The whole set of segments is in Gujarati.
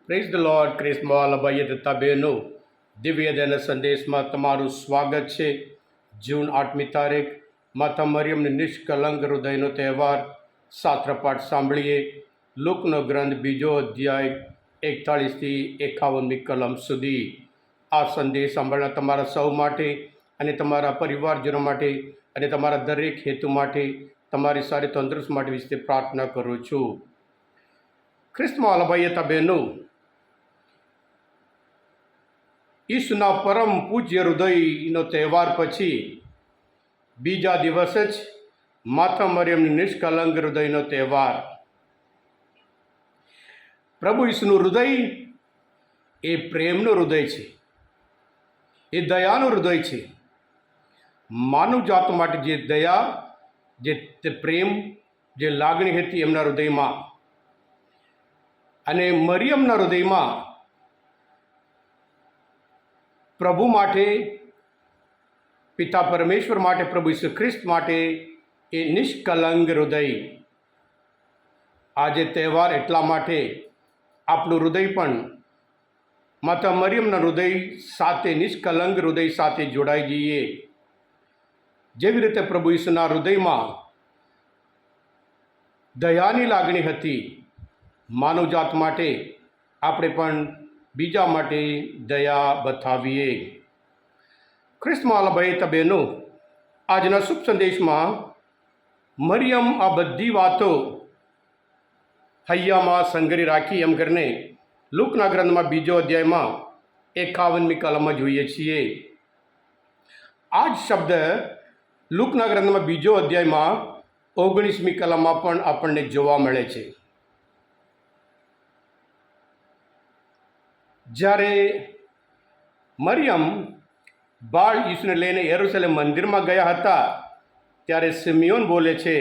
Praise the lord. ક્રિસ્મોલ ભાઈએ તથા બહેનો, દિવ્યદન સંદેશમાં તમારું સ્વાગત છે. જૂન 8મી તારીખ, માતા મરિયમની નિષ્કલંક હૃદયનો તહેવાર. શાસ્ત્રપાઠ સાંભળીએ. લુકનો ગ્રંથ 2 અધ્યાય 41થી 51મી કલમ સુધી. આ સંદેશ સાંભળનાર તમારા સૌ માટે અને તમારા પરિવારજનો માટે અને તમારા દરેક હેતુ માટે, તમારી સારી તંદુરસ્ત માટે વિશે પ્રાર્થના કરું છું. ખ્રિસ્તમાં ભાઈએ તથા બહેનો, ઈસુના પરમ પૂજ્ય હૃદયનો તહેવાર પછી બીજા દિવસે જ માતા મરિયમની નિષ્કલંક હૃદયનો તહેવાર. પ્રભુ ઈસુનું હૃદય એ પ્રેમનું હૃદય છે, એ દયાનું હૃદય છે. માનવ જાત માટે જે દયા, જે તે પ્રેમ, જે લાગણી હતી એમના હૃદયમાં, અને મરિયમના હૃદયમાં પ્રભુ માટે, પિતા પરમેશ્વર માટે, પ્રભુ ઈસુ ખ્રિસ્ત માટે એ નિષ્કલંક હૃદય. આજે તહેવાર એટલા માટે આપણું હૃદય પણ માતા મરિયમના હૃદય સાથે, નિષ્કલંક હૃદય સાથે જોડાઈ જઈએ. જેવી રીતે પ્રભુ ઈસુના હૃદયમાં દયાની લાગણી હતી માનવજાત માટે, આપણે પણ બીજા માટે દયા બતાવીએ. ખ્રિસ્તમાં ભાઈ તથા બહેનો, આજના શુભ સંદેશમાં મરિયમ આ બધી વાતો હૈયામાં સંગ્રહી રાખી એમ કરીને લુકના ગ્રંથમાં 2 અધ્યાયમાં 51મી કલમમાં જોઈએ છીએ. આ જ શબ્દ લુકના ગ્રંથમાં 2 અધ્યાયમાં 19મી કલમમાં પણ આપણને જોવા મળે છે. જ્યારે મરિયમ બાળ ઈસુને લઈને યરુશલેમ મંદિરમાં ગયા હતા, ત્યારે સિમિયોન બોલે છે,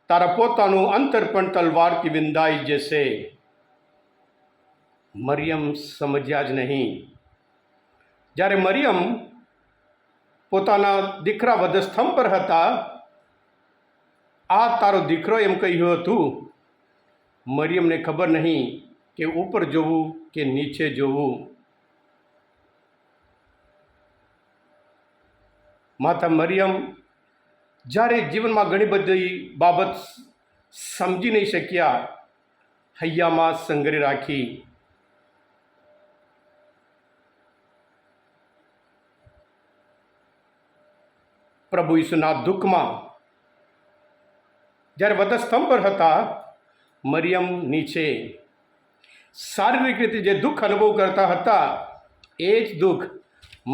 તારા પોતાનું અંતર પણ તલવારથી વિંધાઈ જશે. મરિયમ સમજ્યા જ નહીં. જ્યારે મરિયમ પોતાના દીકરા વધસ્તંભ પર હતા, આ તારો દીકરો એમ કહ્યું હતું, મરિયમને ખબર નહીં કે ઉપર જોવું કે નીચે જોવું. માતા મરિયમ જ્યારે જીવનમાં ઘણી બધી બાબત સમજી નહીં શક્યા, હૈયામાં સંગ્રહી રાખી. પ્રભુ ઈસુના દુઃખમાં જ્યારે વધસ્તંભ પર હતા, મરિયમ નીચે શારીરિક રીતે જે દુઃખ અનુભવ કરતા હતા, એ જ દુઃખ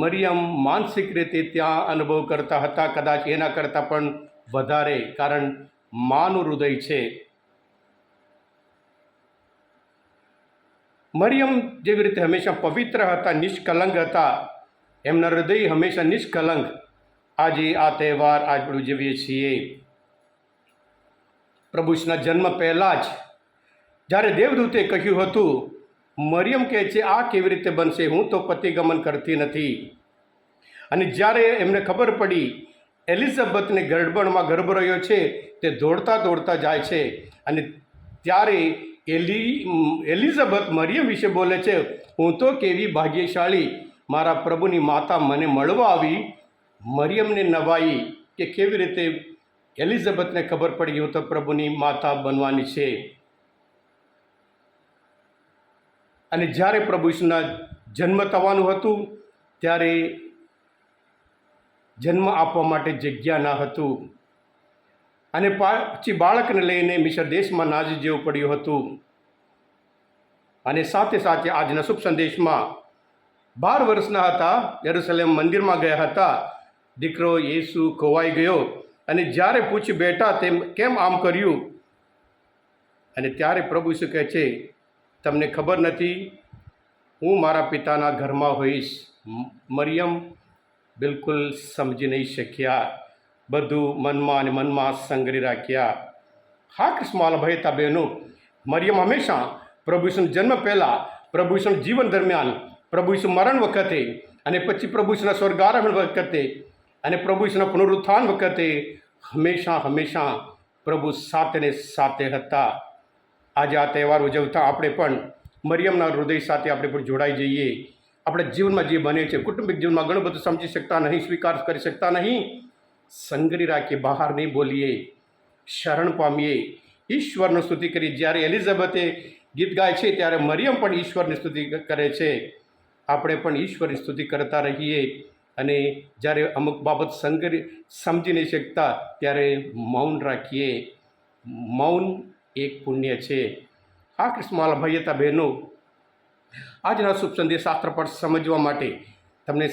મરિયમ માનસિક રીતે ત્યાં અનુભવ કરતા હતા, કદાચ એના કરતાં પણ વધારે, કારણ માનું હૃદય છે. મરિયમ જેવી રીતે હંમેશા પવિત્ર હતા, નિષ્કલંક હતા, એમના હૃદય હંમેશા નિષ્કલંક. આજે આ તહેવાર આપણે ઉજવીએ છીએ. પ્રભુ ઈસુના જન્મ પહેલાં જ જ્યારે દેવદૂતે કહ્યું હતું, મરિયમ કહે છે, આ કેવી રીતે બનશે, હું તો પતિગમન કરતી નથી. અને જ્યારે એમને ખબર પડી એલિઝાબેથને ગર્ભમાં ગર્ભ રહ્યો છે, તે દોડતા દોડતા જાય છે. અને ત્યારે એલિઝાબેથ મરિયમ વિશે બોલે છે, હું તો કેવી ભાગ્યશાળી, મારા પ્રભુની માતા મને મળવા આવી. મરિયમને નવાઈ કે કેવી રીતે એલિઝાબેથને ખબર પડી હું તો પ્રભુની માતા બનવાની છે. અને જ્યારે પ્રભુ ઈસુના જન્મ થવાનું હતું, ત્યારે જન્મ આપવા માટે જગ્યા ન હતું, અને પછી બાળકને લઈને મિસર દેશમાં નાજી જવું પડ્યું હતું. અને સાથે સાથે આજના શુભ સંદેશમાં 12 વર્ષના હતા, યરુશલેમ મંદિરમાં ગયા હતા, દીકરો યેસુ ખોવાઈ ગયો. અને જ્યારે પૂછી બેટા તેમ કેમ આમ કર્યું, અને ત્યારે પ્રભુ ઈસુ કહે છે, તમને ખબર નથી, હું મારા પિતાના ઘરમાં હોઈશ. મરિયમ બિલકુલ સમજી નહીં શક્યા, બધું મનમાં અને મનમાં સંગ્રહી રાખ્યા. હા ખ્રિસ્તમાં ભાઈ તથા બહેનો, મરિયમ હંમેશા પ્રભુ ઈસુના જન્મ પહેલાં, પ્રભુ ઈસુના જીવન દરમિયાન, પ્રભુ ઈસુ મરણ વખતે, અને પછી પ્રભુ ઈસુના સ્વર્ગારોહણ વખતે, અને પ્રભુ ઈસુના પુનરુત્થાન વખતે હંમેશા પ્રભુ સાથે ને સાથે હતા. આજે આ તહેવાર ઉજવતા આપણે પણ મરિયમના હૃદય સાથે આપણે પણ જોડાઈ જઈએ. આપણે જીવનમાં જે બને છે, કુટુંબિક જીવનમાં ઘણું બધું સમજી શકતા નહીં, સ્વીકાર કરી શકતા નહીં, સંગરી રાખીએ, બહાર નહીં બોલીએ, શરણ પામીએ, ઈશ્વરનો સ્તુતિ કરીએ. જ્યારે એલિઝાબેથે ગીત ગાય છે ત્યારે મરિયમ પણ ઈશ્વરની સ્તુતિ કરે છે. આપણે પણ ઈશ્વરની સ્તુતિ કરતા રહીએ. અને જ્યારે અમુક બાબત સમજી નહીં શકતા ત્યારે મૌન રાખીએ. મૌન એક પુણ્ય છે. હા કૃષ્ણવાલા ભાઈ હતા બહેનો, આજના શુભ સંદેશ શાસ્ત્ર પાઠ સમજવા માટે તમને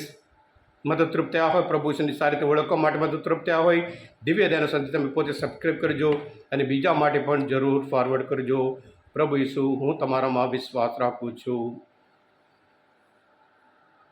મદદરૂપ થયા હોય, પ્રભુ વિશેની સારી રીતે ઓળખવા માટે મદદરૂપ થયા હોય, દિવ્ય દયાનો સંદેશ તમે પોતે સબસ્ક્રાઈબ કરજો અને બીજા માટે પણ જરૂર ફોરવર્ડ કરજો. પ્રભુ ઈસુ, હું તમારામાં વિશ્વાસ રાખું છું.